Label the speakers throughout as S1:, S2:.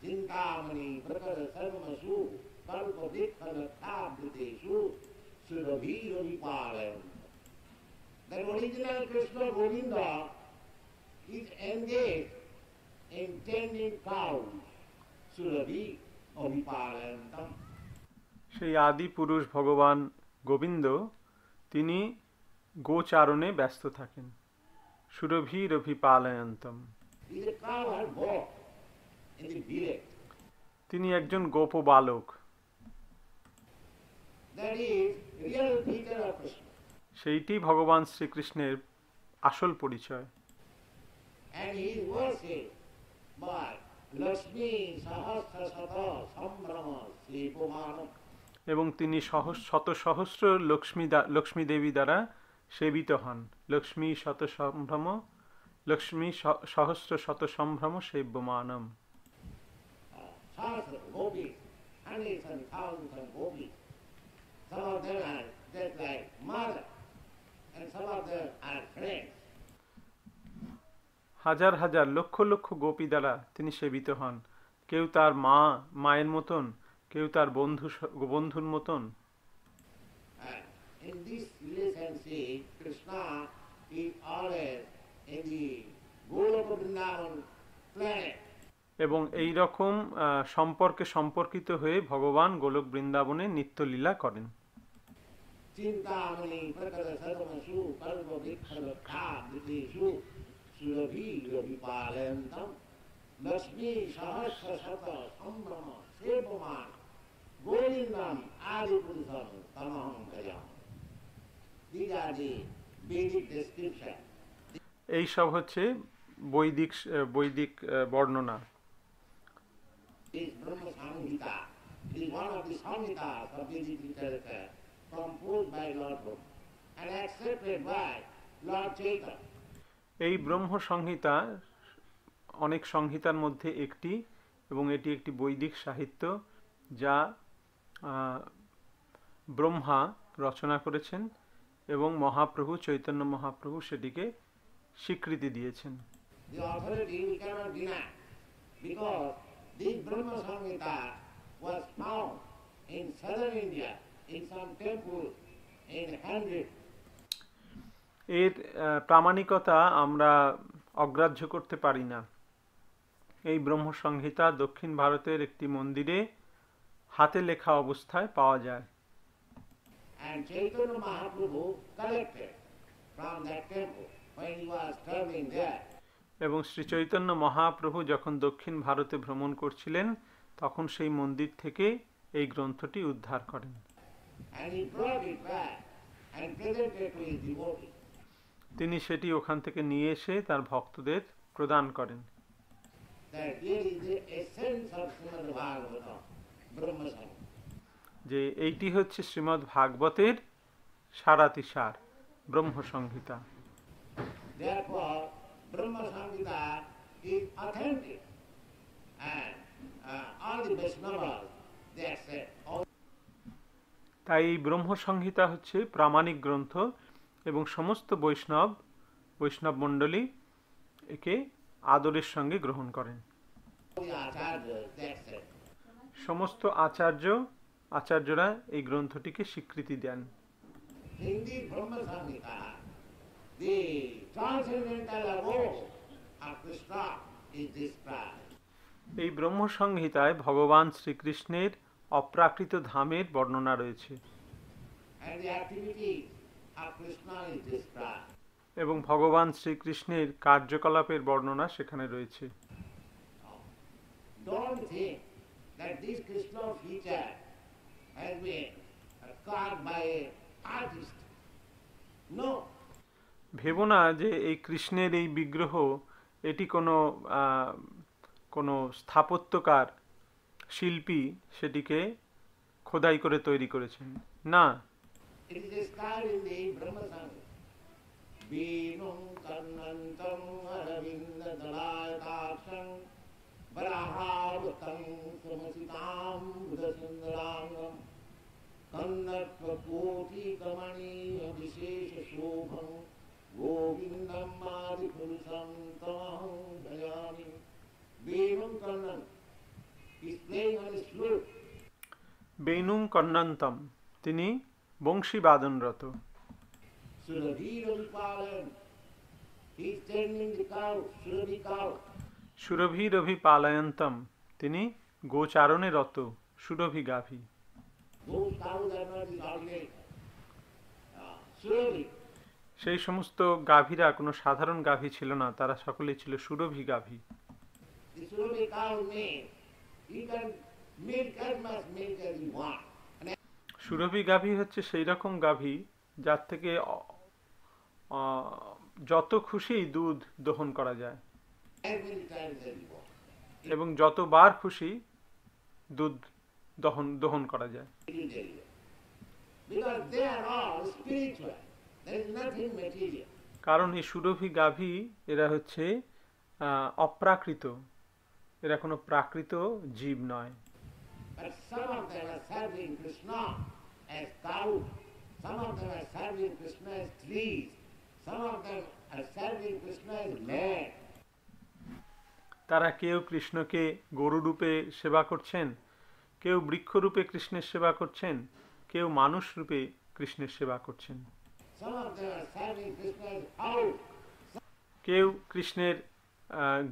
S1: चिंतामणि प्रकर सर्वसु कल्प वृक्षलतावृतेषु सुरभिरविपालयन्. The original Krishna Govinda is engaged in tending cows, Surabhi Avipalayantam.
S2: সেই আদি পুরুষ ভগবান গোবিন্দ তিনি গোচারণে ব্যস্ত থাকেন। সুরভিরভিপালয়ন্তম। তিনি একজন গোপ বালক। সেইটি ভগবান শ্রীকৃষ্ণের আসল পরিচয়। এবং তিনি শত সহস্র লক্ষ্মী দেবী দ্বারা সেবিত হন। লক্ষ্মী শত সম্ভ্রম, লক্ষ্মী সহস্র শত সম্ভ্রম সেব্যমানম। হাজার হাজার লক্ষ লক্ষ গোপী দ্বারা তিনি সেবিত হন। কেউ তার মায়ের মতন, কেউ তার বন্ধুর মতন। এবং এই রকম সম্পর্কে সম্পর্কিত হয়ে ভগবান গোলক বৃন্দাবনে নিত্যলীলা করেন। চিন্তামণি প্রকর সর্বসু কল্প বৃক্ষলতাবৃতেষু সুরভিরভিপালয়ন্তম লক্ষ্মী সহস্র শত সম্ভ্রম সেব্যমান Govindam আদিপুরুষম তমহং ভজামি। These are the Vedic description. এই সব হচ্ছে বৈদিক বর্ণনা। This Brahma Samhita is one of the Samhitas of Vedic literature composed by Lord Brahma and accepted by Lord Chaitanya. এই ব্রহ্ম সংহিতা অনেক সংহিতার মধ্যে একটি, এবং এটি একটি বৈদিক সাহিত্য যা ব্রহ্মা রচনা করেছেন এবং মহাপ্রভু চৈতন্য মহাপ্রভু সেটিকে স্বীকৃতি দিয়েছেন। এর প্রামাণিকতা আমরা অগ্রাহ্য করতে পারি না। এই ব্রহ্ম সংহিতা দক্ষিণ ভারতের একটি মন্দিরে হাতে লেখা অবস্থায় পাওয়া যায়। And Chaitanya Mahaprabhu collected from that temple when he was traveling there. এবং শ্রী চৈতন্য মহাপ্রভু যখন দক্ষিণ ভারতে ভ্রমণ করছিলেন তখন সেই মন্দির থেকে এই গ্রন্থটি উদ্ধার করেন। And he brought it back and presented to his devotees. তিনি সেটি ওখান থেকে নিয়ে এসে তার ভক্তদের প্রদান করেন। That here is the essence of Srimad Bhagavatam, Brahma Samhita. যে এইটি হচ্ছে শ্রীমদ্ ভাগবতের সারাতিসার ব্রহ্ম সংহিতা। Therefore, Brahma Samhita is authentic and all the Vaishnavas they accept. তাই ব্রহ্ম সংহিতা হচ্ছে প্রামাণিক গ্রন্থ এবং সমস্ত বৈষ্ণব মণ্ডলী একে আদরের সঙ্গে গ্রহণ করেন। সমস্ত আচার্যরা এই গ্রন্থটিকে স্বীকৃতি দেন। এই ব্রহ্ম সংহিতায় ভগবান শ্রীকৃষ্ণের অপ্রাকৃত ধামের বর্ণনা রয়েছে এবং ভগবান শ্রীকৃষ্ণের কার্যকলাপের বর্ণনা সেখানে রয়েছে। ভেবো না যে এই কৃষ্ণের এই বিগ্রহ এটি কোনো স্থাপত্যকার শিল্পী সেটিকে খোদাই করে তৈরি করেছেন, না। বেনুং কর্ণান্তম, তিনি Banshi বাদনরত।
S1: Surabhi Ravi Palan, he's tending the cow, Surabhi cow.
S2: সুরভি রভি পালায়ন্তম, তিনি গোচারণে রত সুরভি গাভী।
S1: Those cows are not the ordinary. Surabhi.
S2: সেই সমস্ত গাভীরা কোনো সাধারণ গাভী ছিল না, তারা সকলেই ছিল সুরভি গাভী।
S1: The Surabhi cow name, you can milk as much milk as you want.
S2: সুরভি গাভী হচ্ছে সেই রকম গাভী যার থেকে যত খুশি দুধ দহন করা যায়
S1: As many times as you want.
S2: এবং যতবার খুশি দুধ দহন করা যায়।
S1: It will tell you. Because they are all spiritual. There is nothing material.
S2: কারণ এই সুরভি গাভী এরা হচ্ছে অপ্রাকৃত, এরা কোনো প্রাকৃত জীব নয়।
S1: But some of them are serving Krishna as cows. Some of them are serving Krishna as trees. Some of them are serving Krishna as land.
S2: তারা কেউ কৃষ্ণকে গরু রূপে সেবা করছেন, কেউ বৃক্ষরূপে কৃষ্ণের সেবা করছেন, কেউ মানুষ রূপে কৃষ্ণের সেবা করছেন।
S1: Some of them are serving Krishna as house.
S2: কেউ কৃষ্ণের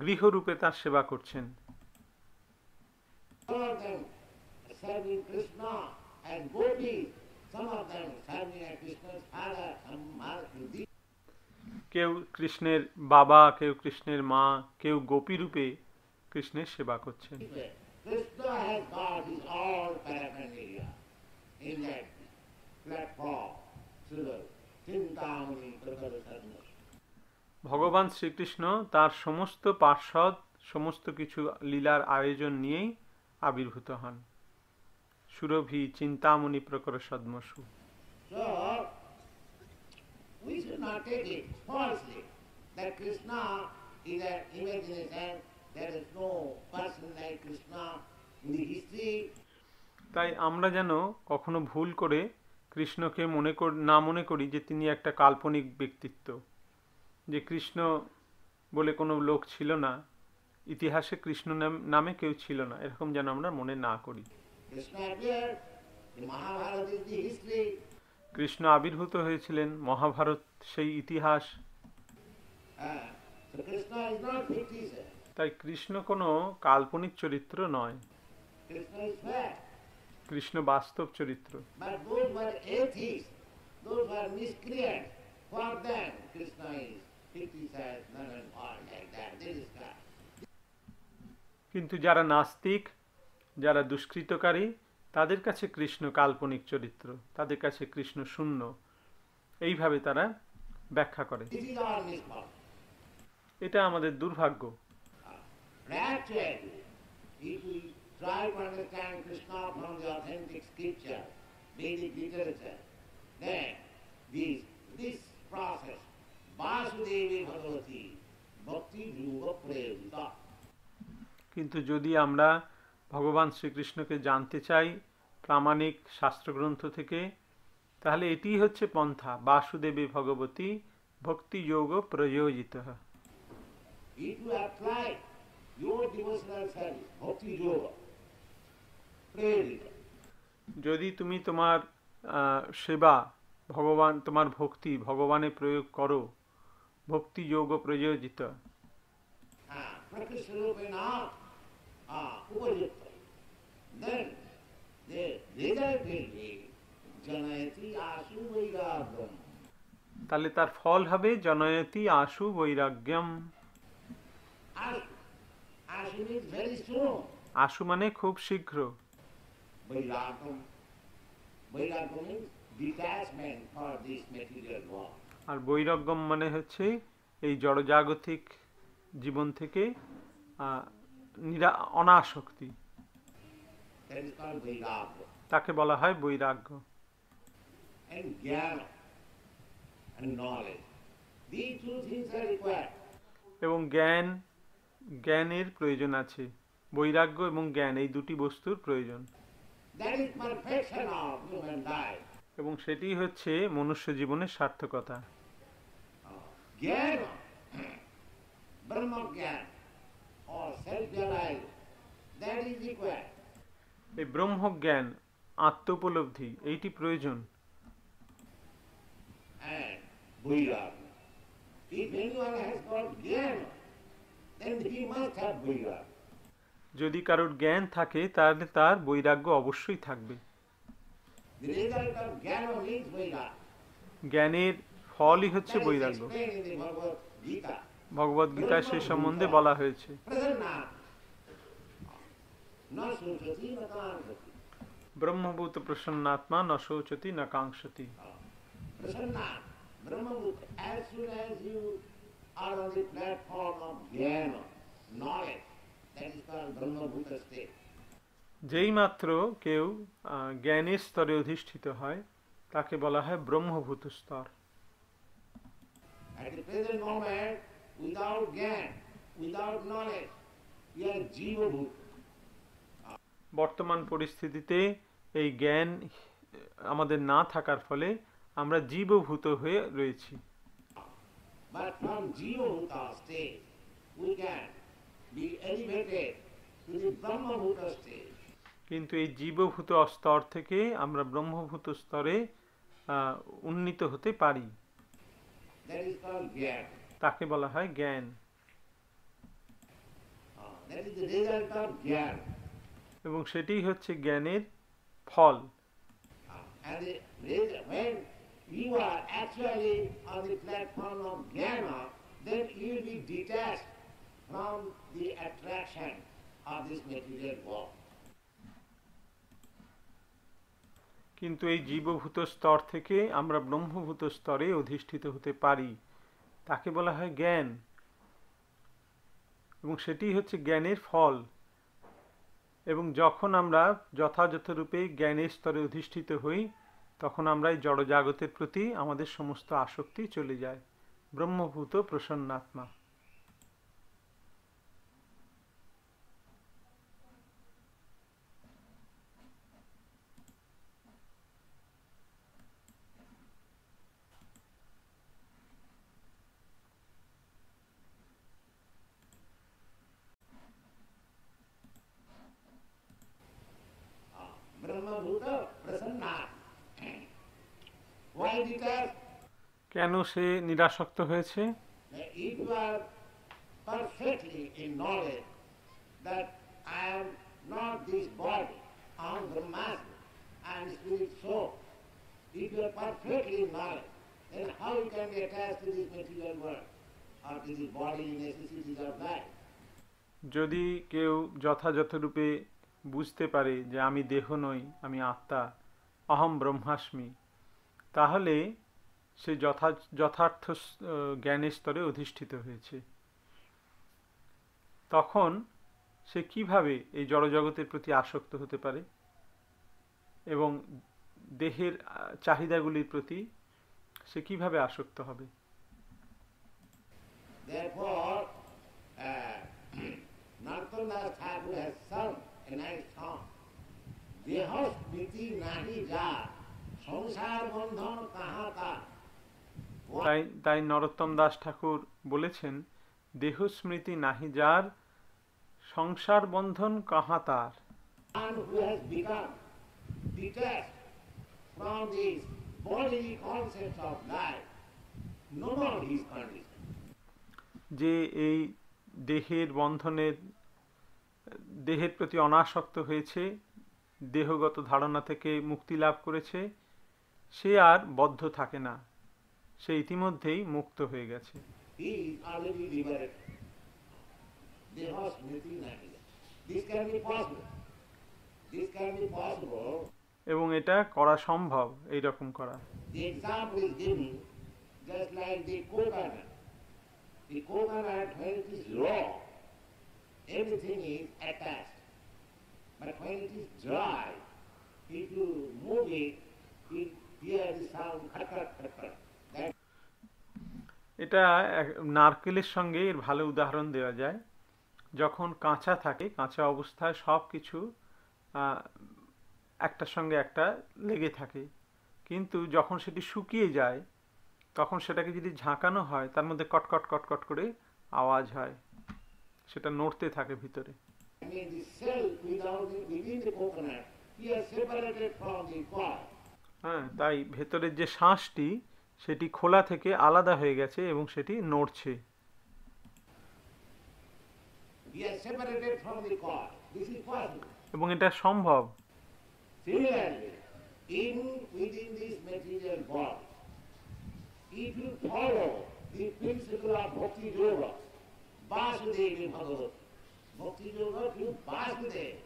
S2: গৃহরূপে তার সেবা করছেন।
S1: Some of them are serving Krishna as gopis. Some of them are serving as Krishna's father, some Mother.
S2: কেউ কৃষ্ণের বাবা, কেউ কৃষ্ণের মা, কেউ গোপী রূপে কৃষ্ণের সেবা করছেন।
S1: Krishna has got his all paraphernalia in that platform. Chintamani Prakarasadna.
S2: ভগবান শ্রীকৃষ্ণ তার সমস্ত পার্ষদ, সমস্ত কিছু লীলার আয়োজন নিয়েই আবির্ভূত হন। সুরভি Chintamani প্রকর সদ্মসু।
S1: So, we should not take it falsely that Krishna is an imagination. There is no person like Krishna in the history.
S2: তাই আমরা যেন কখনো ভুল করে কৃষ্ণকে না মনে করি যে তিনি একটা কাল্পনিক ব্যক্তিত্ব, যে কৃষ্ণ বলে কোনো লোক ছিল না, ইতিহাসে কৃষ্ণ নামে কেউ ছিল না, এরকম যেন আমরা মনে না করি।
S1: Krishna appeared. The Mahabharata is the history.
S2: Krishna আবির্ভূত হয়েছিলেন, মহাভারত সেই ইতিহাস।
S1: So Krishna is not fictitious.
S2: তাই কৃষ্ণ কোনো কাল্পনিক চরিত্র নয়,
S1: Krishna is fact.
S2: কৃষ্ণ বাস্তব চরিত্র।
S1: But those who are atheists, those who are miscreants, for them Krishna is fictitious, none and all like that. This is God.
S2: কিন্তু যারা নাস্তিক, যারা দুষ্কৃতকারী, তাদের কাছে কৃষ্ণ কাল্পনিক চরিত্র, তাদের কাছে কৃষ্ণ শূন্য, এইভাবে তারা ব্যাখ্যা করে।
S1: This is our misfortune.
S2: এটা আমাদের দুর্ভাগ্য।
S1: Actually, if we try to understand Krishna from the authentic scripture, Vedic literature, then this process, Vasudevi Bhagavati, Bhakti Yoga Prayodita.
S2: কিন্তু যদি আমরা ভগবান শ্রীকৃষ্ণকে জানতে চাই প্রামাণিক শাস্ত্রগ্রন্থ থেকে, তাহলে এটিই হচ্ছে পন্থা, বাসুদেবী ভগবতী ভক্তি যোগ প্রয়োজিত।
S1: If you apply your devotional service, Bhakti Yoga Prayodita,
S2: যদি তুমি তোমার সেবা ভগবান, তোমার ভক্তি ভগবানে প্রয়োগ করো, ভক্তি যোগ প্রয়োজিত,
S1: Prakrisharupena Upayukta, then the result will be Janayati Asu Vairagam.
S2: তাহলে তার ফল হবে জনয়তি আশু বৈরাগ্যম।
S1: Asu means very soon.
S2: আশু মানে খুব শীঘ্র।
S1: Vairagam. Vairagam means detachment for this material world.
S2: আর বৈরাগ্যম মানে হচ্ছে এই জড়জাগতিক জীবন থেকে অনাসক্তি,
S1: That is called Vairagam.
S2: তাকে বলা হয় বৈরাগ্য।
S1: And Jnana and knowledge. These two things are required.
S2: এবং জ্ঞানের প্রয়োজন আছে, বৈরাগ্য এবং জ্ঞান এই দুটি বস্তুর প্রয়োজন।
S1: That is perfection of human life.
S2: এবং সেটি হচ্ছে মনুষ্য জীবনের সার্থকতা।
S1: Jnana, Brahma Jnana or self-realized, that is required.
S2: এই ব্রহ্মজ্ঞান আত্মোপলব্ধি এইটি প্রয়োজন।
S1: and Vairagya. If anyone has got jnana, then he must have Vairagya.
S2: যদি কারোর জ্ঞান থাকে তাহলে তার বৈরাগ্য অবশ্যই থাকবে।
S1: The result of jnana means Vairagya.
S2: জ্ঞানের ফলই হচ্ছে
S1: That is
S2: বৈরাগ্য।
S1: explained in the Bhagavad Gita.
S2: ভগবদ গীতায় সে সম্বন্ধে বলা হয়েছে।
S1: Prasanna. Na suchati na kankati.
S2: ব্রহ্মভূত প্রসন্নাত্মা ন শোচতি ন কাঙ্ক্ষতি।
S1: Prasanna. Brahmabhuta. As soon as you are on the platform of jnana, knowledge, that is called Brahmabhuta state.
S2: যেই মাত্র কেউ জ্ঞানের স্তরে অধিষ্ঠিত হয় তাকে বলা হয় ব্রহ্মভূত স্তর।
S1: At the present moment, without jnana, without knowledge, you are jiva bhuta.
S2: বর্তমান পরিস্থিতিতে এই জ্ঞান আমাদের না থাকার ফলে আমরা জীবভূত হয়ে রয়েছি।
S1: But from jiva bhuta state, we can be elevated to the Brahma bhuta state.
S2: কিন্তু এই জীবভূত স্তর থেকে আমরা ব্রহ্মভূত স্তরে উন্নীত হতে পারি।
S1: That is called jnana.
S2: তাকে বলা হয় জ্ঞান।
S1: That is the result of jnana.
S2: এবং সেটাই হচ্ছে জ্ঞানের ফল।
S1: And when you are actually on the platform of jnana, then you will be detached from the attraction of this material world.
S2: কিন্তু এই জীবভূত স্তর থেকে আমরা ব্রহ্মভূত স্তরে অধিষ্ঠিত হতে পারি, তাকে বলা হয় জ্ঞান। এবং সেটি হচ্ছে জ্ঞানের ফল। এবং যখন আমরা যথাযথ রূপে জ্ঞানের স্তরে অধিষ্ঠিত হই তখন আমরা এই জড়জাগতের প্রতি আমাদের সমস্ত আসক্তি চলে যায়। ব্রহ্মভূত প্রসন্নাত্মা।
S1: Brahmabhuta prasanna. Why detached?
S2: কেন সে নিরাসক্ত হয়েছে?
S1: If you are perfectly in knowledge that I am not this body, I am Brahmasmi, I am spirit soul. If you are perfectly in knowledge, then how you can be attached to this material world or to the body necessities of life?
S2: যদি কেউ যথাযথ রূপে বুঝতে পারে যে আমি দেহ নই, আমি আত্মা, অহম ব্রহ্মাস্মি, তাহলে সে যথার্থ জ্ঞানের স্তরে অধিষ্ঠিত হয়েছে। তখন সে কিভাবে এই জড়জগতের প্রতি আসক্ত হতে পারে এবং দেহের চাহিদাগুলির প্রতি সে কিভাবে আসক্ত হবে?
S1: Therefore, Narottam Thakur has sung a nice song. Dehasmriti nahi jaar, sansar bandhan kahan ka.
S2: তাই নরোত্তম দাস ঠাকুর বলেছেন, দেহ স্মৃতি নাহি যার, সংসার বন্ধন কাহা তার।
S1: One who has become detached from these bodily concepts of life, no more his condition.
S2: যে এই দেহের বন্ধনের, দেহের প্রতি অনাসক্ত হয়েছে, দেহগত ধারণা থেকে মুক্তি লাভ করেছে, সে আর বদ্ধ থাকে না, সে ইতিমধ্যেই মুক্ত হয়ে গেছে।
S1: He is already liberated. Dehasmriti nahi jaar. This can be possible. This can be possible.
S2: এবং এটা করা সম্ভব, এইরকম করা।
S1: The example is given just like the coconut. The coconut, when it is raw, everything is attached. But when it is dry, if you move it, you hear the sound khat khat khat khat. That
S2: এটা নারকেলের সঙ্গে এর ভালো উদাহরণ দেওয়া যায়। যখন কাঁচা থাকে, কাঁচা অবস্থায় সব কিছু একটার সঙ্গে একটা লেগে থাকে, কিন্তু যখন সেটি শুকিয়ে যায় তখন সেটাকে যদি ঝাঁকানো হয় তার মধ্যে কটকট কটকট করে আওয়াজ হয়, সেটা নড়তে থাকে ভিতরে।
S1: means the cell within the coconut he has separated from the coil.
S2: হ্যাঁ, তাই ভেতরের যে শ্বাসটি সেটি খোলা থেকে আলাদা হয়ে গেছে এবং সেটি নড়ছে।
S1: He has separated from the coil. This is possible.
S2: এবং এটা সম্ভব।
S1: Similarly, even within this material body, if you follow the principle of Bhakti Yoga, Vasudeva Bhagavati, Bhakti Yoga to Vasudeva.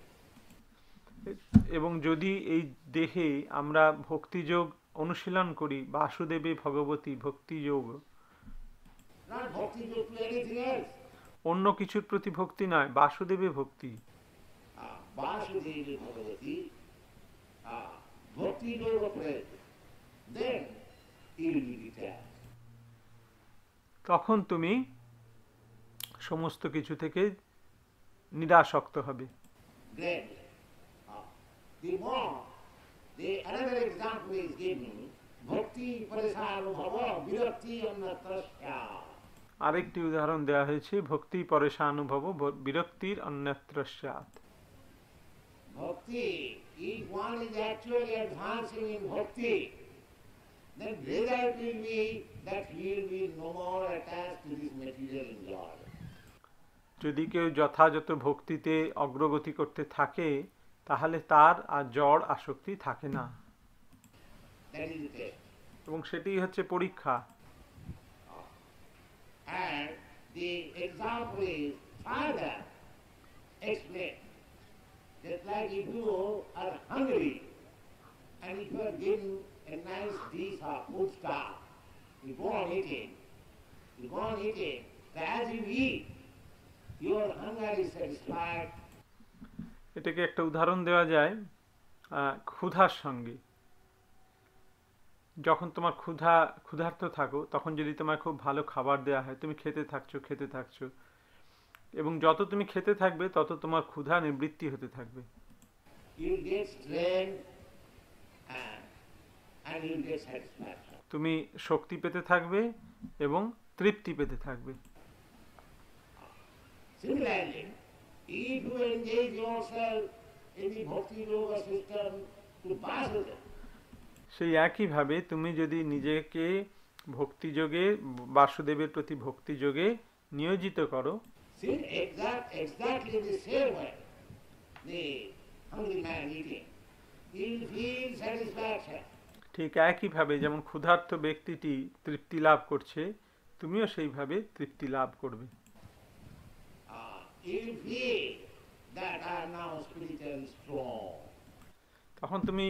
S2: এবং যদি এই দেহে আমরা ভক্তিযোগ অনুশীলন করি, বাসুদেবে ভগবতী ভক্তিযোগ,
S1: Not Bhakti Yoga to anything else.
S2: অন্য কিছুর প্রতি ভক্তি নয়, বাসুদেবে ভক্তি।
S1: Vasudeva Bhagavati, Bhakti Yoga prayer, then you will be detached.
S2: তখন তুমি সমস্ত কিছু থেকে নিরাসক্ত হবে।
S1: Great. The more, another example is given, Bhakti Parisanubhava Virakti Annatrasya.
S2: আরেকটি উদাহরণ দেওয়া হয়েছে, ভক্তি পরেশানুভব বিরক্তির অন্যত্র স্যাৎ।
S1: Bhakti, if one is actually advancing in bhakti, then result will be that he will be no more attached to this material enjoyment.
S2: যদি কেউ যথাযথ ভক্তিতে অগ্রগতি করতে থাকে তাহলে তার আর জড় আসক্তি থাকে না।
S1: That is the test.
S2: এবং সেটি হচ্ছে পরীক্ষা।
S1: And the example is further explained. Just like if you are hungry and if you are given a nice dish of food stuff, you go on eating, as you eat, your hunger is satisfied.
S2: এটাকে একটা উদাহরণ দেওয়া যায় ক্ষুধার সঙ্গে। যখন তোমার ক্ষুধার্ত থাকো তখন যদি তোমার খুব ভালো খাবার দেওয়া হয়, তুমি খেতে থাকছো এবং যত তুমি খেতে থাকবে তত তোমার ক্ষুধা নিবৃত্তি হতে থাকবে।
S1: You get strength and you get satisfaction.
S2: তুমি শক্তি পেতে থাকবে এবং তৃপ্তি পেতে থাকবে।
S1: Similarly, if you engage yourself in the Bhakti Yoga system to Vasudeva,
S2: সেই একইভাবে তুমি যদি নিজেকে ভক্তিযোগে, বাসুদেবের প্রতি ভক্তিযোগে নিয়োজিত করো,
S1: exactly the same way, the hungry man eating, he will feel satisfaction.
S2: ঠিক একইভাবে যেমন ক্ষুধার্ত ব্যক্তিটি তৃপ্তি লাভ করছে, তুমিও সেইভাবে তৃপ্তি লাভ করবে।
S1: He will feel that I am now spiritually strong.
S2: তখন তুমি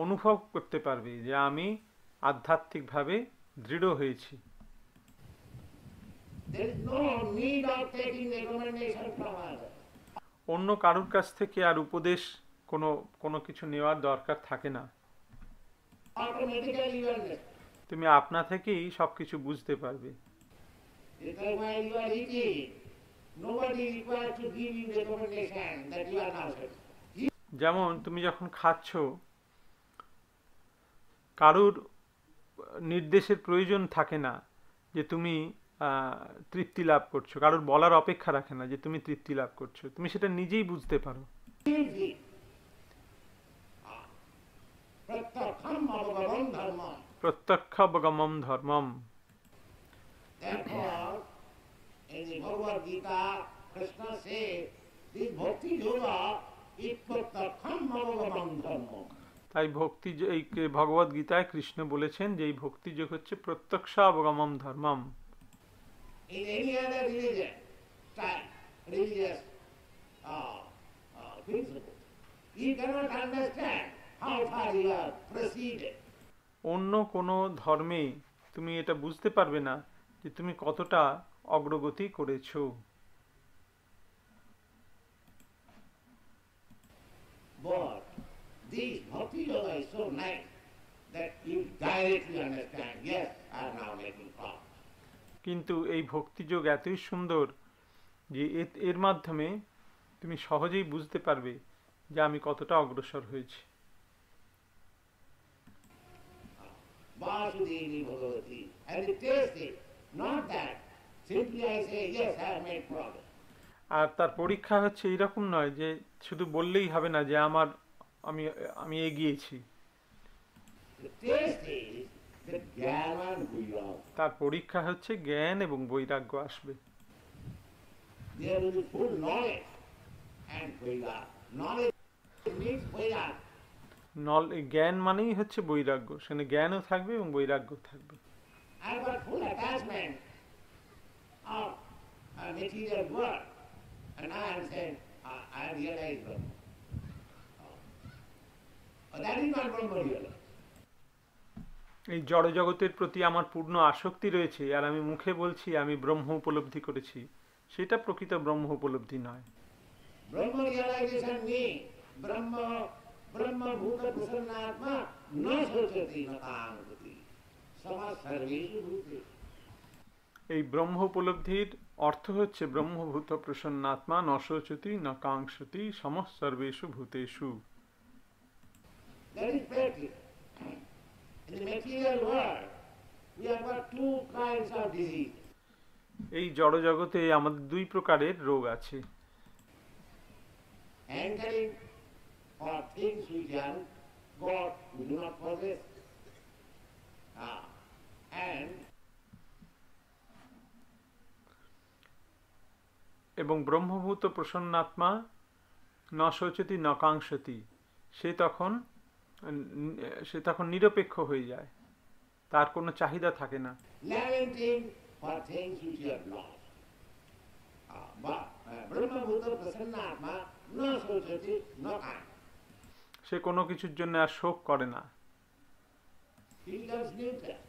S2: অনুভব করতে পারবে যে আমি আধ্যাত্মিকভাবে দৃঢ় হয়েছি।
S1: There is no need of taking recommendation from others.
S2: অন্য কারুর কাছ থেকে আর উপদেশ কোনো কিছু নেওয়ার দরকার থাকে না।
S1: Automatically you understand.
S2: তুমি আপনা থেকেই সবকিছু বুঝতে পারবে।
S1: Because while you are eating, nobody requires to give you recommendation that you are now satisfied.
S2: যেমন তুমি যখন খাচ্ছ, কারুর নির্দেশের প্রয়োজন থাকে না যে তুমি তৃপ্তি লাভ করছো, কারুর বলার অপেক্ষা রাখে না যে তুমি তৃপ্তি লাভ করছো, তুমি সেটা নিজেই বুঝতে পারো। প্রত্যক্ষাবগমম ধর্মম।
S1: Therefore, in the Bhagavad Gita, Krishna says, this Bhakti Yoga is pratyakhamavagam dharmam.
S2: তাই এই ভগবদ গীতায় কৃষ্ণ বলেছেন যে এই ভক্তিযোগ হচ্ছে প্রত্যক্ষাবগমম ধর্মম।
S1: In any other religious principle, you cannot understand how far you are proceeded.
S2: অন্য কোনো ধর্মে তুমি এটা বুঝতে পারবে না যে তুমি কতটা অগ্রগতি করেছো।
S1: But this Bhakti Yoga is so nice that you directly understand, yes, I am now making progress.
S2: কিন্তু এই ভক্তিযোগ এতই সুন্দর যে এর মাধ্যমে তুমি সহজেই বুঝতে পারবে যে আমি কতটা অগ্রসর হয়েছি।
S1: Vasudevi Bhagavati, and it tastes it, not that simply I say, yes, I have made progress.
S2: আর তার পরীক্ষা হচ্ছে এইরকম নয় যে শুধু বললেই হবে না যে আমার আমি আমি এগিয়েছি।
S1: The test is that jnana and vairagya.
S2: তার পরীক্ষা হচ্ছে জ্ঞান এবং বৈরাগ্য আসবে।
S1: There will be full knowledge and vairagya. Knowledge means vairagya.
S2: জ্ঞান মানেই হচ্ছে বৈরাগ্য, সেখানে জ্ঞানও থাকবে এবং বৈরাগ্য থাকবে।
S1: I got full attachment of a material world, and I am saying, I realize Brahma. That is not Brahma realized.
S2: এই জড় জগতের প্রতি আমার পূর্ণ আসক্তি রয়েছে, আর আমি মুখে বলছি আমি ব্রহ্ম উপলব্ধি করেছি, সেটা প্রকৃত ব্রহ্ম উপলব্ধি নয়।
S1: Brahma realization means Brahma bhuta prasannatma na sochati na kaangati samas sarveshu bhute.
S2: এই ব্রহ্ম উপলব্ধির অর্থ হচ্ছে ব্রহ্মভূত প্রসন্নাত্মা ন শোচতি ন কাঙ্ক্ষতি সমঃ সর্বেষু ভূতেষু।
S1: That is practice. In the material world, we have got two kinds of disease.
S2: এই জড় জগতে আমাদের দুই প্রকারের রোগ আছে।
S1: Hankering for things which are God, we do not possess. And
S2: এবং ব্রহ্মভূত প্রসন্নাত্মা ন শোচতি ন কাঙ্ক্ষতি, সে তখন নিরপেক্ষ হয়ে যায়, তার কোনো চাহিদা থাকে না।
S1: lamenting for things which you have lost. But Brahma Bhuta Prasannatma na sochati na kaangati.
S2: সে কোনো কিছুর জন্য আর শোক করে না।
S1: He becomes neutral.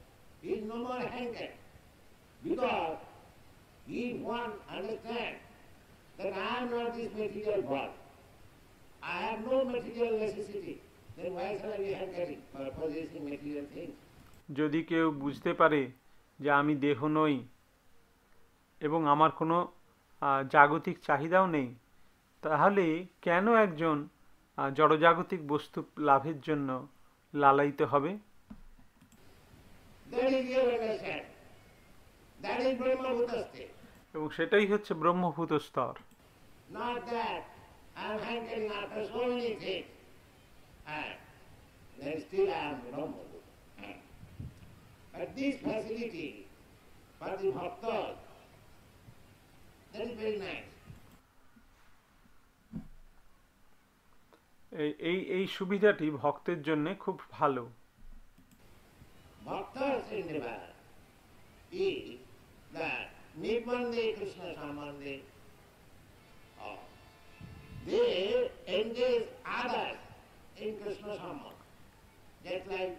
S1: He is no more hankering. Because if one understands that I am not this material body, I have no material necessity, then why shall I be hankering for possessing material things?
S2: যদি কেউ বুঝতে পারে যে আমি দেহ নই এবং আমার কোনো জাগতিক চাহিদাও নেই, তাহলে কেন একজন জড়জাগতিক বস্তু লাভের জন্য লালায়িত হবে?
S1: That is your understanding. That is Brahma Bhuta state.
S2: এবং সেটাই হচ্ছে ব্রহ্মভূত স্তর।
S1: Not that I am hankering after so many things, and then still I am Brahma Bhuta. But this facility for the bhaktas, that is very nice.
S2: এই সুবিধাটি ভক্তের জন্য খুব ভালো।
S1: Bhaktas endeavor is that Nibbande Krishna Sambandhe, they engage others in Krishna Sambandha. Just like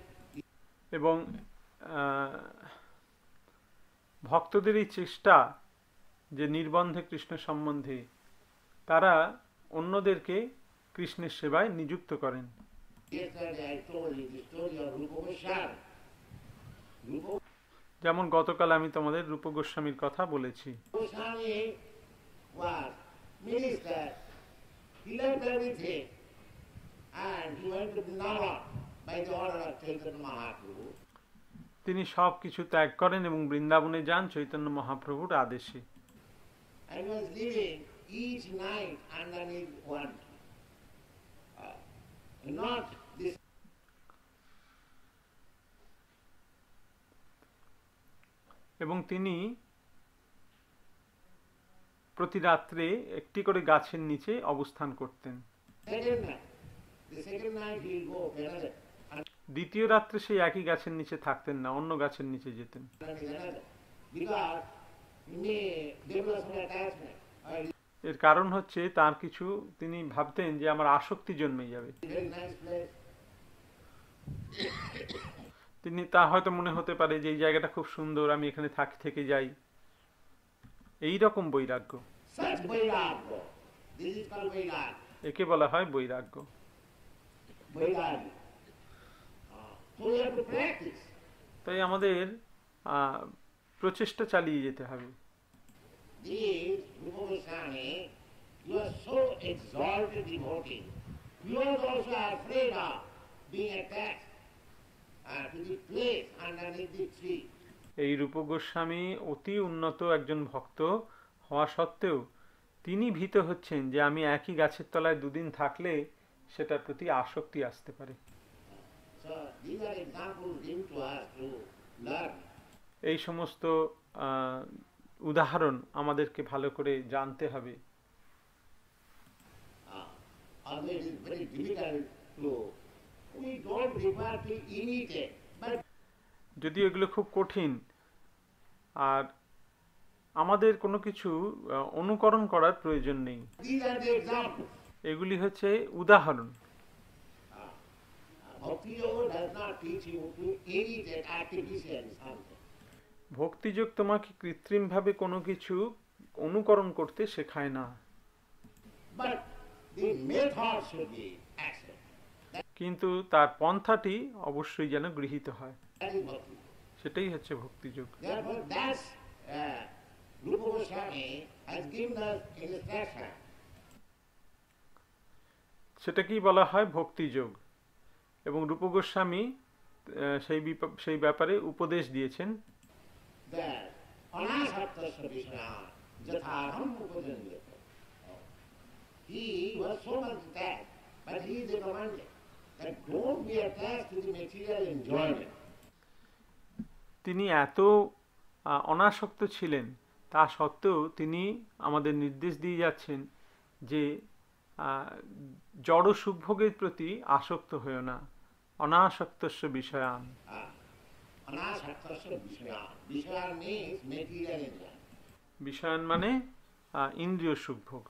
S2: এবং ভক্তদের এই চেষ্টা যে নির্বন্ধে কৃষ্ণ সম্বন্ধে, তারা অন্যদেরকে কৃষ্ণের সেবায় নিযুক্ত করেন।
S1: yesterday I told you the story of Rupa Goswami.
S2: যেমন গতকাল আমি তোমাদের রূপ গোস্বামীর কথা বলেছি।
S1: Goswami was minister. He left everything and he went to Vrindavan by the order of Chaitanya Mahaprabhu.
S2: তিনি সব কিছু ত্যাগ করেন এবং বৃন্দাবনে যান চৈতন্য মহাপ্রভুর আদেশে।
S1: And was living each night underneath one tree. Not this.
S2: এবং তিনি প্রতি রাত্রে একটি করে গাছের নিচে অবস্থান করতেন।
S1: Second night. The second night he will go another.
S2: দ্বিতীয় রাত্রে সেই একই গাছের নিচে থাকতেন না, অন্য গাছের নিচে যেতেন।
S1: Another. Because he may develop some attachment.
S2: এর কারণ হচ্ছে তার কিছু, তিনি ভাবতেন যে আমার আসক্তি জন্মে যাবে।
S1: Very nice place.
S2: তিনি তা হয়তো মনে হতে পারে যে এই জায়গাটা খুব সুন্দর, আমি এখানে থেকে যাই। এই রকম বৈরাগ্য,
S1: Such vairagya. This is called vairagya.
S2: একে বলা হয় বৈরাগ্য।
S1: Vairagya. So we have to practice.
S2: তাই আমাদের প্রচেষ্টা চালিয়ে যেতে হবে।
S1: This Rupa Goswami, you are so exalted devotee. You are also afraid of being attached to the place underneath the tree.
S2: এই রূপ গোস্বামী অতি উন্নত একজন ভক্ত হওয়া সত্ত্বেও তিনি ভীত হচ্ছেন যে আমি একই গাছের তলায় দুদিন থাকলে সেটার প্রতি আসক্তি আসতে পারে।
S1: So these are examples given to us to learn.
S2: এই সমস্ত উদাহরণ আমাদেরকে ভালো করে জানতে হবে।
S1: Although it is very difficult to, we don't require to imitate, but
S2: যদিও এগুলো খুব কঠিন, আর আমাদের কোনো কিছু অনুকরণ করার প্রয়োজন নেই।
S1: these are the examples.
S2: এগুলি হচ্ছে উদাহরণ।
S1: Bhakti Yoga does not teach you to imitate artificially something.
S2: ভক্তিযোগ তোমাকে কৃত্রিমভাবে কোনো কিছু অনুকরণ করতে শেখায় না,
S1: But the method should be accepted.
S2: কিন্তু তার পন্থাটি অবশ্যই যেন গৃহীত হয়,
S1: That is Bhakti.
S2: সেটাই হচ্ছে ভক্তিযোগ।
S1: Therefore, that's Rupa Goswami has given us instruction.
S2: সেটাকেই বলা হয় ভক্তিযোগ, এবং রূপ গোস্বামী সেই ব্যাপারে উপদেশ দিয়েছেন।
S1: That anasaktasya vishaya jathaham upajanjata. He was so much attached, but he is recommended that don't be attached to the material enjoyment.
S2: তিনি এত অনাসক্ত ছিলেন, তা সত্ত্বেও তিনি আমাদের নির্দেশ দিয়ে যাচ্ছেন যে জড় সুখভোগের প্রতি আসক্ত হয়েও না। অনাসক্তস্য বিষয়ান।
S1: Anasaktasya vishaya. Vishaya means material enjoyment.
S2: বিষয়ান মানে ইন্দ্রিয় সুখভোগ।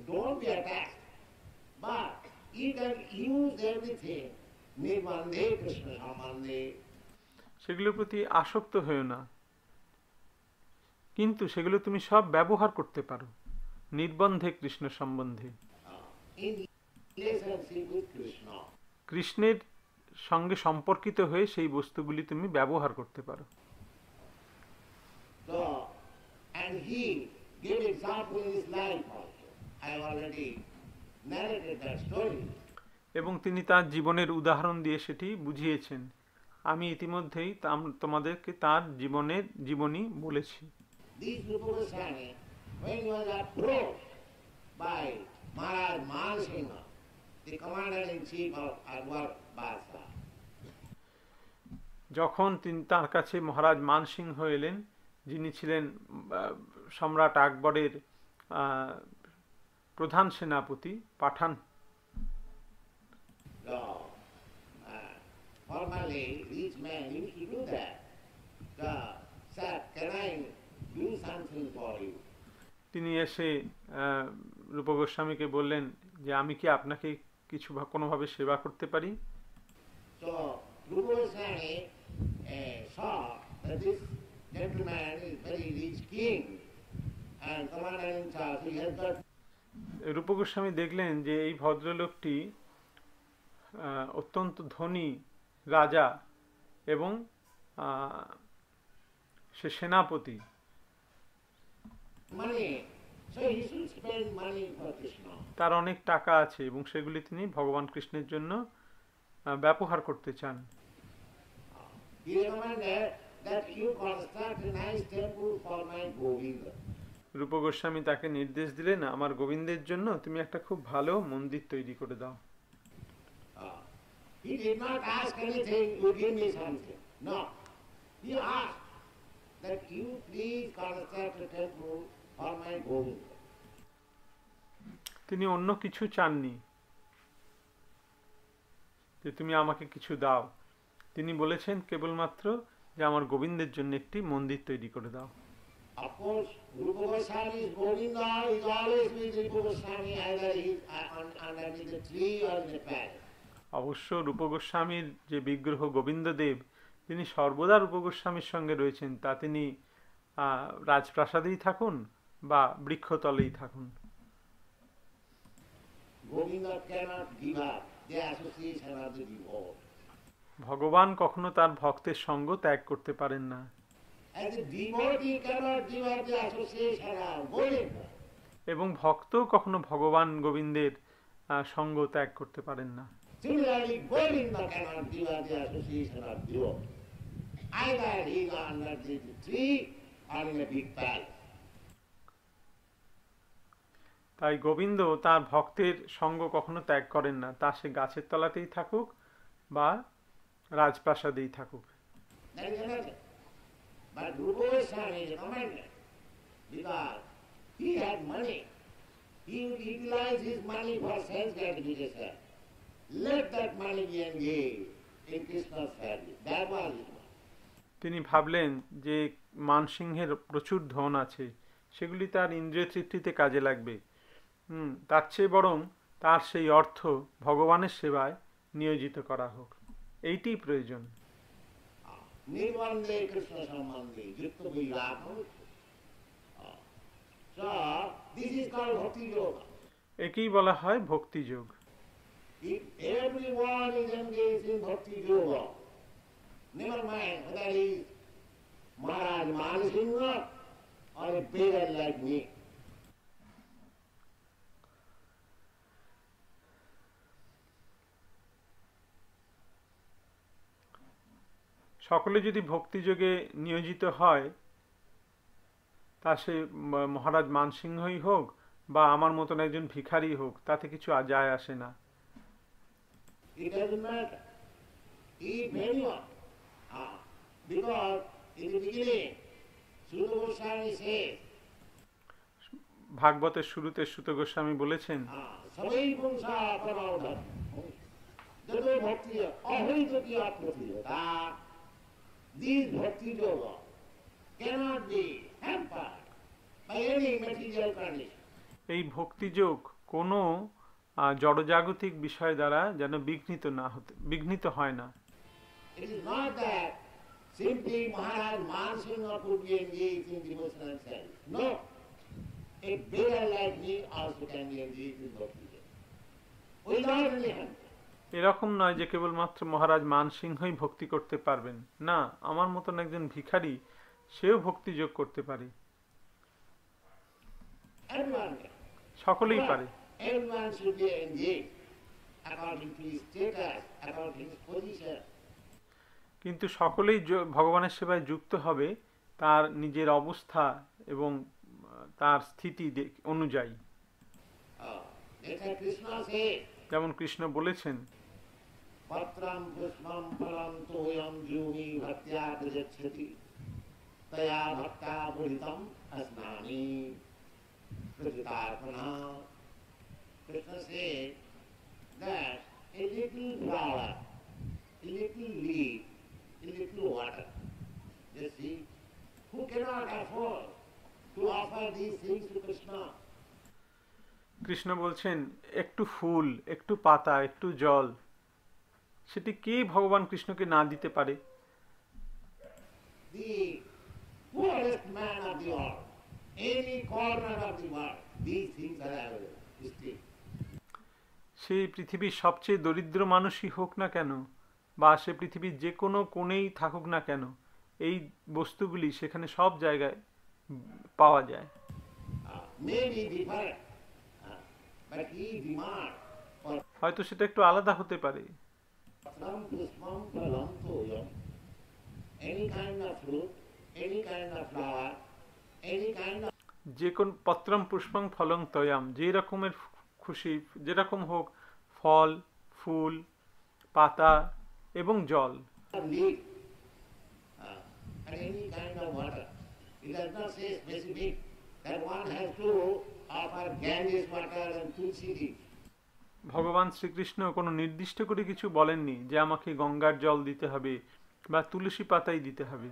S1: Don't be attached. But you can use everything. Nirbandhe Krishna Samandhe.
S2: সেগুলোর প্রতি আসক্ত হয়েও না, কিন্তু সেগুলো তুমি সব ব্যবহার করতে পারো নির্বন্ধে কৃষ্ণ সম্বন্ধে।
S1: In relationship with Krishna.
S2: কৃষ্ণের সঙ্গে সম্পর্কিত হয়ে সেই বস্তুগুলি তুমি ব্যবহার করতে পারো।
S1: So, and he gave example in his life also. I have already narrated that story.
S2: এবং তিনি তার জীবনের উদাহরণ দিয়ে সেটি বুঝিয়েছেন। আমি ইতিমধ্যেই তোমাদেরকে তার জীবনী বলেছি।
S1: This Rupa Goswami, when he was approached by Maharaj Mansingha, the commander-in-chief of Akbar Badshah,
S2: যখন তিনি তার কাছে মহারাজ মানসিংহ এলেন, যিনি ছিলেন সম্রাট আকবরের প্রধান সেনাপতি, পাঠান।
S1: so, formally each man used to do that. So, sir, can I do something for you?
S2: তিনি এসে রূপ গোস্বামীকে বললেন যে আমি কি আপনাকে কিছু কোনোভাবে সেবা করতে পারি?
S1: So, Rupa Goswami saw that this gentleman is very rich king and commander-in-chief. He has got
S2: রূপ গোস্বামী দেখলেন যে এই ভদ্রলোকটি অত্যন্ত ধনী রাজা এবং সে সেনাপতি।
S1: money, so he should spend money for Krishna.
S2: তার অনেক টাকা আছে এবং সেগুলি তিনি ভগবান কৃষ্ণের জন্য ব্যবহার করতে চান।
S1: He recommended that you construct a nice temple for my Govinda.
S2: রূপ গোস্বামী তাকে নির্দেশ দিলেন, আমার গোবিন্দের জন্য তুমি একটা খুব ভালো মন্দির তৈরি করে দাও।
S1: He did not ask anything, you give me something. No. He asked that you please construct a temple for my Govinda.
S2: তিনি অন্য কিছু চাননি যে তুমি আমাকে কিছু দাও, তিনি বলেছেন কেবলমাত্র যে আমার গোবিন্দের জন্য একটি মন্দির তৈরি করে দাও।
S1: Of course, Rupa Goswami's Govinda is always with Rupa Goswami, either he is underneath the tree or in the palace.
S2: অবশ্য রূপ গোস্বামীর যে বিগ্রহ গোবিন্দদেব, তিনি সর্বদা রূপ গোস্বামীর সঙ্গে রয়েছেন, তা তিনি রাজপ্রাসাদেই থাকুন বা বৃক্ষতলেই থাকুন।
S1: Govinda cannot give up the association of the devotee.
S2: ভগবান কখনো তার ভক্তের সঙ্গ ত্যাগ করতে পারেন না।
S1: As a devotee cannot give up the association of Govinda.
S2: এবং ভক্ত কখনো ভগবান গোবিন্দের সঙ্গ ত্যাগ করতে পারেন না।
S1: Similarly, Govinda cannot give up the association of devotee. Either he is under the tree or in a big palace.
S2: তাই গোবিন্দ তার ভক্তের সঙ্গ কখনো ত্যাগ করেন না, তা সে গাছের তলাতেই থাকুক বা রাজপ্রাসাদেই থাকুক।
S1: That is another. But Rupa Goswami is a commander because he had money. He would utilize his money for sense gratification. Let that money be engaged in Krishna's service. That was his money.
S2: তিনি ভাবলেন যে মানসিংহের প্রচুর ধন আছে, সেগুলি তার ইন্দ্রিয় তৃপ্তিতে কাজে লাগবে। তার চেয়ে বরং তার সেই অর্থ ভগবানের সেবায় নিয়োজিত করা হোক, এইটি প্রয়োজন।
S1: Nirvande Krishna Sambandhi, Yukta Vilapa. So, this is called Bhakti Yoga.
S2: একেই বলা হয় ভক্তিযোগ।
S1: If everyone is engaged in Bhakti Yoga, never mind whether he is Maharaj Manasingha or a beggar like me.
S2: সকলে যদি ভক্তিযোগে নিয়োজিত হয়, তা সে মহারাজ মানসিংহই হোক বা আমার মতন একজন ভিখারি হোক, তাতে কিছু যায় আসে না।
S1: It doesn't matter. If anyone, because in the beginning, Sutta Goswami says,
S2: ভাগবতের শুরুতে সুত গোস্বামী বলেছেন,
S1: Savai Pumsa Paramaudha, Jato Bhakti Ahritati Apratiyata, this Bhakti Yoga cannot be hampered by any material condition.
S2: এই ভক্তিযোগ কোনো জড়জাগতিক বিষয় দ্বারা যেন বিঘ্নিত হয় না।
S1: It is not that simply Maharaj Mansingha could be engaged in devotional service. No. A beggar like me also can be engaged in bhakti yoga. Without any hand.
S2: এরকম নয় যে কেবলমাত্র মহারাজ মানসিংহই ভক্তি করতে পারবেন, না, আমার মতন একজন ভিখারি সেও ভক্তিযোগ করতে পারে,
S1: Everyone can.
S2: সকলেই পারে।
S1: Everyone should be engaged according to his status, according to his position.
S2: কিন্তু সকলেই ভগবানের সেবায় যুক্ত হবে তার নিজের অবস্থা এবং তার স্থিতি অনুযায়ী।
S1: Krishna says,
S2: যেমন কৃষ্ণ বলেছেন,
S1: Patram pushpam param toyam juni bhaktya prajachyati taya bhakta puritam asnami prajitarpana. Krishna says that a little flower, a little leaf, a little water, you see, who cannot afford to offer these things to Krishna?
S2: Krishna বলছেন, একটু ফুল, একটু পাতা, একটু জল, সেটি কে ভগবান কৃষ্ণকে না দিতে পারে?
S1: The poorest man of the world, any corner of the world, these things are available. Still.
S2: সেই পৃথিবীর সবচেয়ে দরিদ্র মানুষই হোক না কেন, বা সে পৃথিবীর যে কোনো কোণেই থাকুক না কেন, এই বস্তুগুলি সেখানে সব জায়গায় পাওয়া যায়।
S1: Maybe different, but he demand for
S2: হয়তো সেটা একটু আলাদা হতে পারে।
S1: patram pushpam phalam toyam, any kind of fruit, any kind of flower, any kind of
S2: যে কোন পত্রম পুষ্পং ফলং তয়াম, যে রকমের খুশি, যেরকম হোক, ফল, ফুল, পাতা এবং জল,
S1: leaf, and any kind of water. It does not say specific that one has to offer Ganges water and Tulsi leaf.
S2: ভগবান শ্রীকৃষ্ণ কোনো নির্দিষ্ট করে কিছু বলেননি যে আমাকে গঙ্গার জল দিতে হবে বা তুলসী পাতাই দিতে হবে।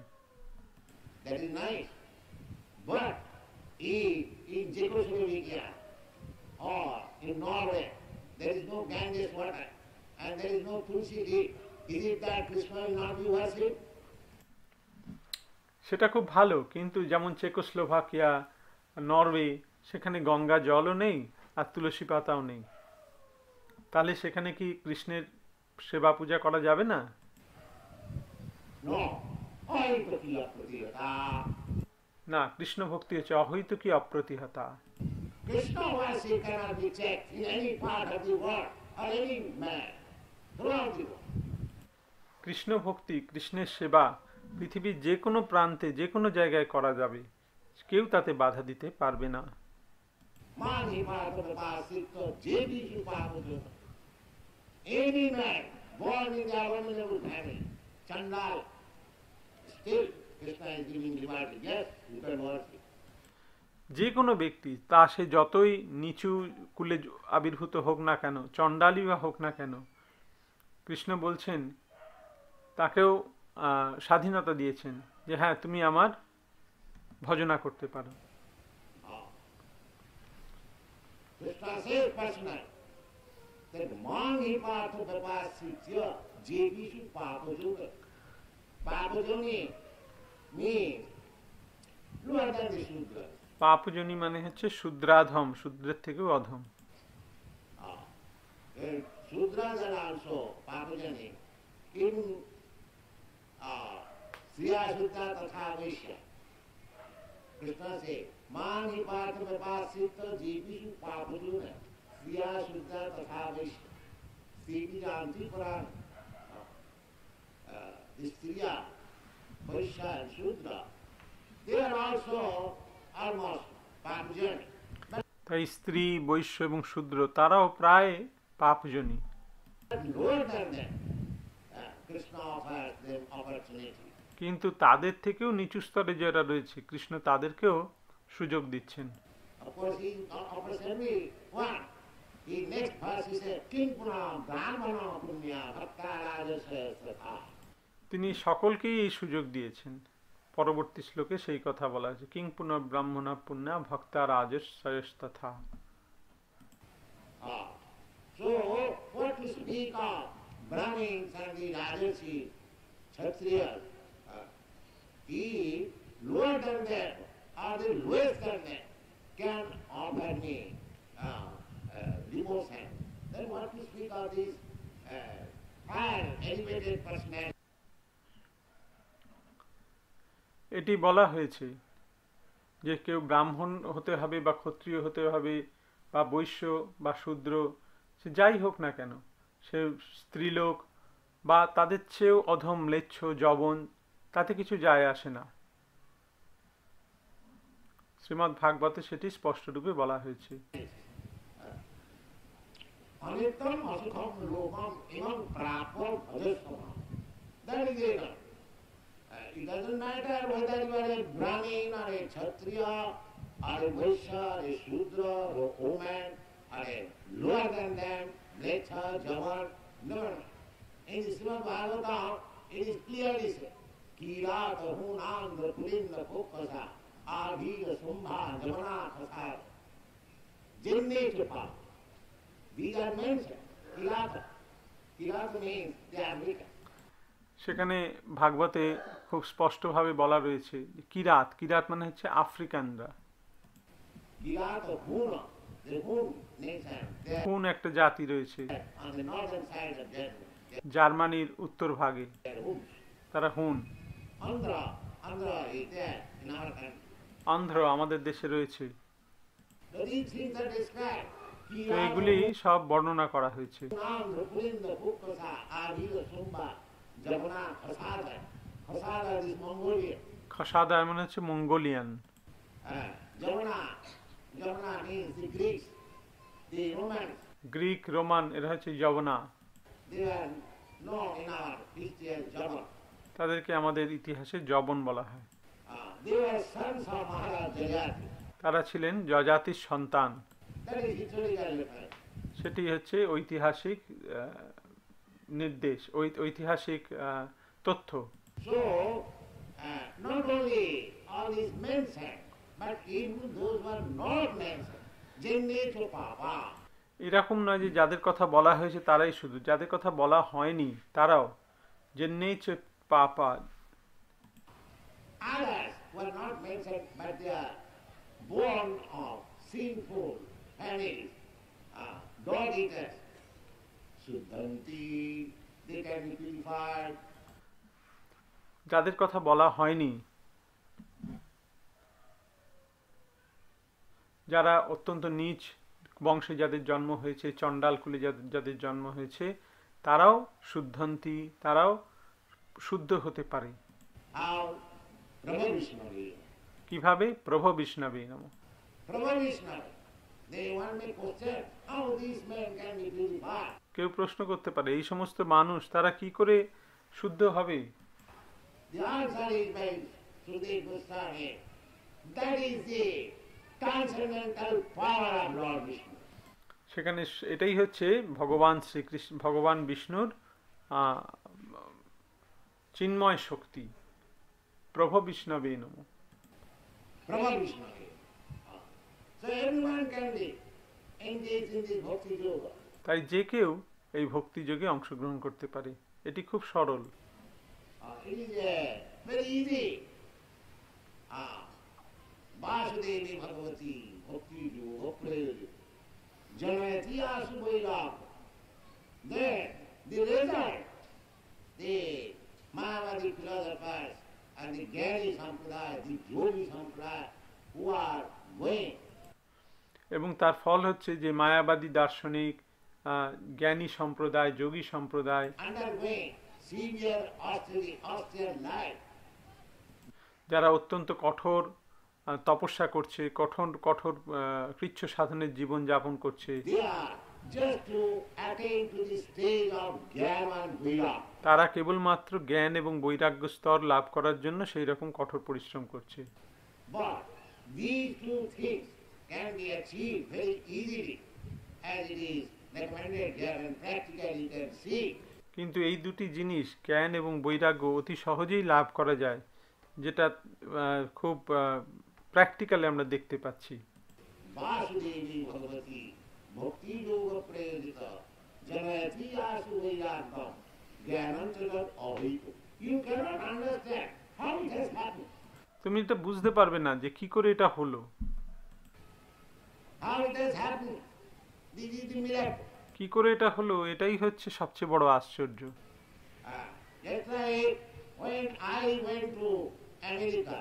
S1: That is nice. But in Czechoslovakia or in Norway, there is no Ganges water and there is no Tulsi leaf. Is it that Krishna will not be worshipped?
S2: সেটা খুব ভালো, কিন্তু যেমন চেকোস্লোভাকিয়া, নরওয়ে, সেখানে গঙ্গা জলও নেই আর তুলসী পাতাও নেই, তাহলে সেখানে কি কৃষ্ণের সেবা পূজা করা যাবে না?
S1: No. Ahitaki apratiyata.
S2: না, কৃষ্ণ ভক্তি হচ্ছে অহৈতুকী অপ্রতিহতা।
S1: Krishna worship cannot be checked in any part of the world or any man throughout the world.
S2: Krishna ভক্তি, কৃষ্ণের সেবা পৃথিবীর যে কোনো প্রান্তে, যে কোনো জায়গায় করা যাবে, কেউ তাতে বাধা দিতে পারবে না।
S1: Mani Patapasito, Jebi Papajo. Any man born in the abominable family, Chandal, still Krishna is giving liberty. Yes, you can worship.
S2: যে কোনো ব্যক্তি তা সে যতই নিচু কুলে আবির্ভূত হোক না কেন, চণ্ডালী বা হোক না কেন, কৃষ্ণ বলছেন তাকেও স্বাধীনতা দিয়েছেন যে হ্যাঁ তুমি আমার ভজনা করতে পারো।
S1: Krishna says personally that Mani Patapasito, Jebi Papajo. Papajo means lower than the Shudra.
S2: পাপজনী মানে হচ্ছে শূদ্রাধম, শূদ্রের থেকেও অধম।
S1: Shudras are also Papajani. In Sriya Sutta Tatha Vaishya, Krishna says, Mani Patapasito Jeevishu Papajuna, Sriya Sutta Tatha Vaishya. Sri Janti Purana. The Sriya, Vaishya and Shudra, they are also almost Papajani.
S2: তাই স্ত্রী, বৈশ্য এবং শূদ্র তারাও প্রায় পাপজনী।
S1: Lower than them, Krishna offers them opportunity.
S2: কিন্তু তাদের থেকেও নিচু স্তরে যারা রয়েছে কৃষ্ণ তাদেরকেও সুযোগ দিচ্ছেন।
S1: Of course, he offers everyone. In next verse he says, Kim Puna Brahmana Punya Bhakta Rajasa Satha.
S2: তিনি সকলকেই এই সুযোগ দিয়েছেন। পরবর্তী শ্লোকে সেই কথা বলা হয়েছে, কিং পুনঃ brahmana পুণ্যা ভক্তা রাজস্বস্তথা।
S1: So, what to speak of Brahmins and the Rajasi, Kshatriyas, if lower than them or the lowest than them can offer me devotion, then what to speak of these higher elevated personalities?
S2: এটি বলা হয়েছে যে কেউ ব্রাহ্মণ হতে হবে বা ক্ষত্রিয় হতে হবে বা বৈশ্য বা শূদ্র, সে যাই হোক না কেন, সে স্ত্রীলোক বা তাদের চেয়েও অধম, ম্লেচ্ছ, যবন, তাতে কিছু যায় আসে না। শ্রীমদ্ ভাগবতে সেটি স্পষ্টরূপে বলা হয়েছে।
S1: Anitam asukam lopam imam prapam bhajasvama. That is it. It doesn't matter whether you are a Brahmin or a Kshatriya or a Vaishya or a Shudra or a woman or a lower than them, Mlecha, Javan, no. In the Srimad Bhagavatam, it is clearly said, Kirata Hunandra Pulinda Kokasa Adhiga Sumbha Jamana Kasar Jinne Chapa. These are mentioned. Kirata. Kirata means they are wicked.
S2: সেখানে ভাগবতে খুব স্পষ্টভাবে বলা রয়েছে কিরাত, কিরাত মানে হচ্ছে আফ্রিকানরা।
S1: Kirata Huna, the Hun nation, they
S2: হুন একটা জাতি রয়েছে
S1: are on the northern side of Germany.
S2: জার্মানির উত্তর ভাগে,
S1: They are Huns.
S2: তারা হুন।
S1: Andhra is there in our country.
S2: Andhra আমাদের দেশে রয়েছে।
S1: So these things are described.
S2: তো এগুলি সব বর্ণনা করা হয়েছে।
S1: Hunandra Pulinda Kokasa Adhiga Sumbha Jamana Kasada. Kasada is Mongolia.
S2: খসাদা মানে হচ্ছে Mongolian.
S1: Jamana means the Greeks, the Romans.
S2: Greek, Roman এরা হচ্ছে যবনা।
S1: They are known in our history as Javan.
S2: তাদেরকে আমাদের ইতিহাসে যবন বলা হয়।
S1: They were sons of Maharaj Jayati.
S2: তারা ছিলেন যজাতির সন্তান।
S1: That is historical reference.
S2: সেটি হচ্ছে ঐতিহাসিক নির্দেশ, ঐতিহাসিক তথ্য।
S1: So, not only all these mentioned, but even those who are not mentioned, Jinne Papa.
S2: এরকম নয় যে যাদের কথা বলা হয়েছে তারাই শুধু, যাদের কথা বলা হয়নি তারাও জেনে পাপা।
S1: Others were not mentioned, but they are born of sinful families, dog eaters. Suddhanti, they can be purified.
S2: যাদের কথা বলা হয়নি, যারা অত্যন্ত নীচ বংশে যাদের জন্ম হয়েছে, চণ্ডাল কুলে যাদের জন্ম হয়েছে, তারাও শুদ্ধন্তি, তারাও শুদ্ধ হতে পারে।
S1: Prabha Vishnavi.
S2: কিভাবে? প্রভু বিষ্ণবে নমঃ।
S1: Prabha Vishnavi. They one may question how these men can be purified.
S2: কেউ প্রশ্ন করতে পারে এই সমস্ত মানুষ তারা কি করে শুদ্ধ হবে?
S1: The answer is by Sukadeva Goswami. That is the transcendental power of Lord Vishnu.
S2: সেখানে এটাই হচ্ছে ভগবান শ্রীকৃষ্ণ, ভগবান বিষ্ণুর চিন্ময় শক্তি। প্রভ বিষ্ণবে নমঃ।
S1: Prabha Vishnu. So everyone can be engaged in this bhakti yoga.
S2: তাই যে কেউ এই ভক্তি যোগে অংশগ্রহণ করতে পারে, এটি খুব সরল।
S1: It is very easy. Vasudevi Bhagavati Bhakti Yoga Prayoga Janayati Asubhairag. Then the result, the Mayavadi philosophers and the Gyani Sampradaya, the Yogi Sampradaya, who are going.
S2: এবং তার ফল হচ্ছে যে মায়াবাদী দার্শনিক, জ্ঞানী সম্প্রদায়, যোগী সম্প্রদায়
S1: Undergoing severe austere life.
S2: যারা অত্যন্ত কঠোর তপস্যা করছে, কঠোর কঠোর কৃচ্ছ সাধনের জীবন যাপন করছে,
S1: They are just to attain to the stage of Jnana and Vairagya.
S2: তারা কেবলমাত্র জ্ঞান এবং বৈরাগ্য স্তর লাভ করার জন্য সেই রকম কঠোর পরিশ্রম করছে।
S1: But these two things can be achieved very easily, as it is recommended here and practically you can see.
S2: কিন্তু এই দুটি জিনিস জ্ঞান এবং বৈরাগ্য অতি সহজেই লাভ করা যায়, যেটা খুব প্র্যাকটিক্যালি আমরা দেখতে পাচ্ছি।
S1: Vasudevi Bhagavati Bhakti Yoga Prayojita Janayati Asu Vairagam Jnanantarat Ahita. You cannot understand how it has happened.
S2: তুমি এটা বুঝতে পারবে না যে কি করে এটা হলো,
S1: How it has happened. This is the miracle.
S2: কি করে এটা হলো, এটাই হচ্ছে সবচেয়ে বড় আশ্চর্য।
S1: Just like when I went to America,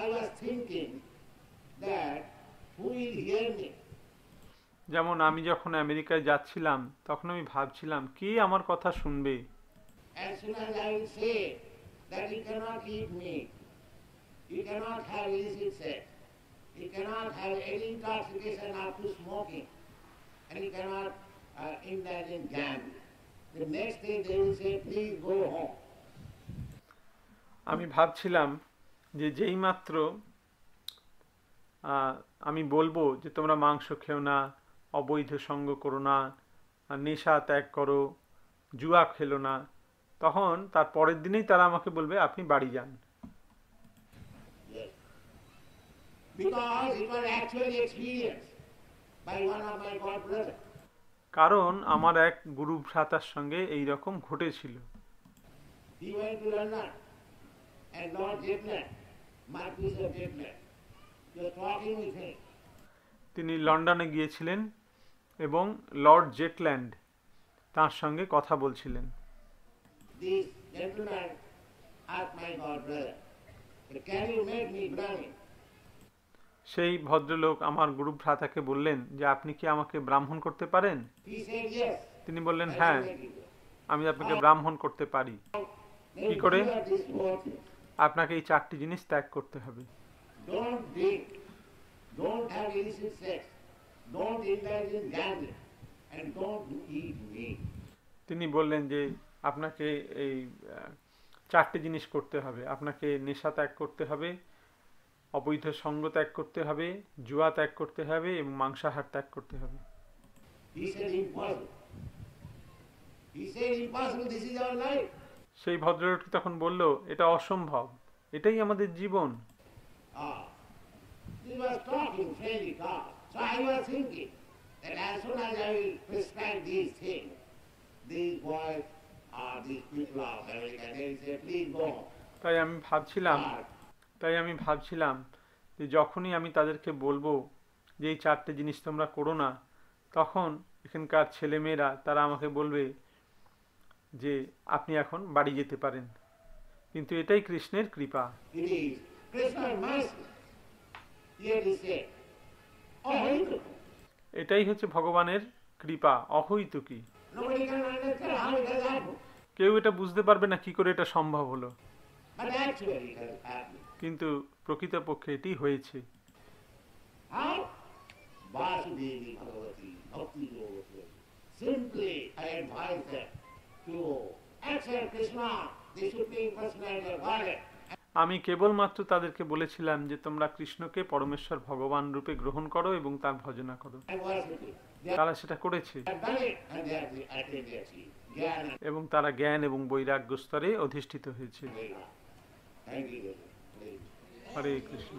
S1: I was thinking that who will hear me?
S2: যেমন আমি যখন আমেরিকায় যাচ্ছিলাম তখন আমি ভাবছিলাম কে আমার কথা শুনবে।
S1: As soon as I will say that you cannot eat meat, you cannot have illicit sex, you cannot have any intoxication after smoking, and you cannot indulge in gambling. The next day they will say, please go home.
S2: আমি ভাবছিলাম যে যেই মাত্র আমি বলবো যে তোমরা মাংস খেও না, অবৈধ সঙ্গ করো না, নেশা ত্যাগ করো, জুয়া খেলো না, তখন তার পরের দিনেই তারা আমাকে বলবে আপনি বাড়ি যান।
S1: Yes. Because it was actually experienced by one of my god brothers.
S2: কারণ আমার এক গুরু ভ্রাতার সঙ্গে এই রকম ঘটেছিল।
S1: He went to London and Lord Jetland, Marquis of Jetland, was talking with him.
S2: তিনি লন্ডনে গিয়েছিলেন এবং লর্ড জেটল্যান্ড তার সঙ্গে কথা বলছিলেন।
S1: This gentleman asked my god brother, can you make me Brahmin?
S2: সেই ভদ্রলোক আমার গুরু ভ্রাতাকে বললেন যে আপনি কি আমাকে ব্রাহ্মণ করতে পারেন?
S1: He said yes.
S2: তিনি বললেন
S1: I
S2: হ্যাঁ,
S1: will make you.
S2: আমি আপনাকে ব্রাহ্মণ করতে পারি।
S1: Then
S2: কি করে?
S1: do these four things.
S2: আপনাকে এই চারটি জিনিস ত্যাগ করতে হবে।
S1: Don't drink, don't have illicit sex, don't indulge in gambling, and don't eat meat.
S2: তিনি বললেন যে আপনাকে এই চারটি জিনিস করতে হবে। আপনাকে নেশা ত্যাগ করতে হবে, অবৈধ সঙ্গ ত্যাগ করতে হবে, জুয়া ত্যাগ করতে হবে এবং মাংসাহার ত্যাগ করতে হবে।
S1: He said impossible. He said impossible, this is our life.
S2: সেই ভদ্রলোকটি তখন বলল এটা অসম্ভব, এটাই আমাদের জীবন।
S1: He was talking fairly calm. So I was thinking that as soon as I will prescribe these things, these boys or these people of America, they will say, please go home.
S2: তাই আমি ভাবছিলাম যে যখনই আমি তাদেরকে বলবো যে এই চারটে জিনিস তোমরা করো না, তখন এখানকার ছেলেমেয়েরা তারা আমাকে বলবে যে আপনি এখন বাড়ি যেতে পারেন। কিন্তু এটাই কৃষ্ণের কৃপা।
S1: It is Krishna's mercy. Here he said, Ahaitu.
S2: এটাই হচ্ছে ভগবানের কৃপা, অহৈতুকী।
S1: Nobody can understand how it has happened.
S2: কেউ এটা বুঝতে পারবে না কি করে এটা সম্ভব হলো,
S1: But actually it has happened.
S2: কিন্তু প্রকৃতপক্ষে এটি হয়েছে।
S1: How? Vasudevi Bhagavati Bhakti Yoga. Simply I advise them to accept Krishna, the Supreme Personality of Godhead.
S2: আমি কেবলমাত্র তাদেরকে বলেছিলাম যে তোমরা কৃষ্ণকে পরমেশ্বর ভগবান রূপে গ্রহণ করো এবং তার ভজনা করো।
S1: And worship it. They
S2: তারা সেটা করেছে
S1: have done it and they have attained their achieved. Jnana.
S2: এবং তারা জ্ঞান এবং বৈরাগ্য স্তরে অধিষ্ঠিত হয়েছে।
S1: Thank you. Very good.
S2: Hare Krishna.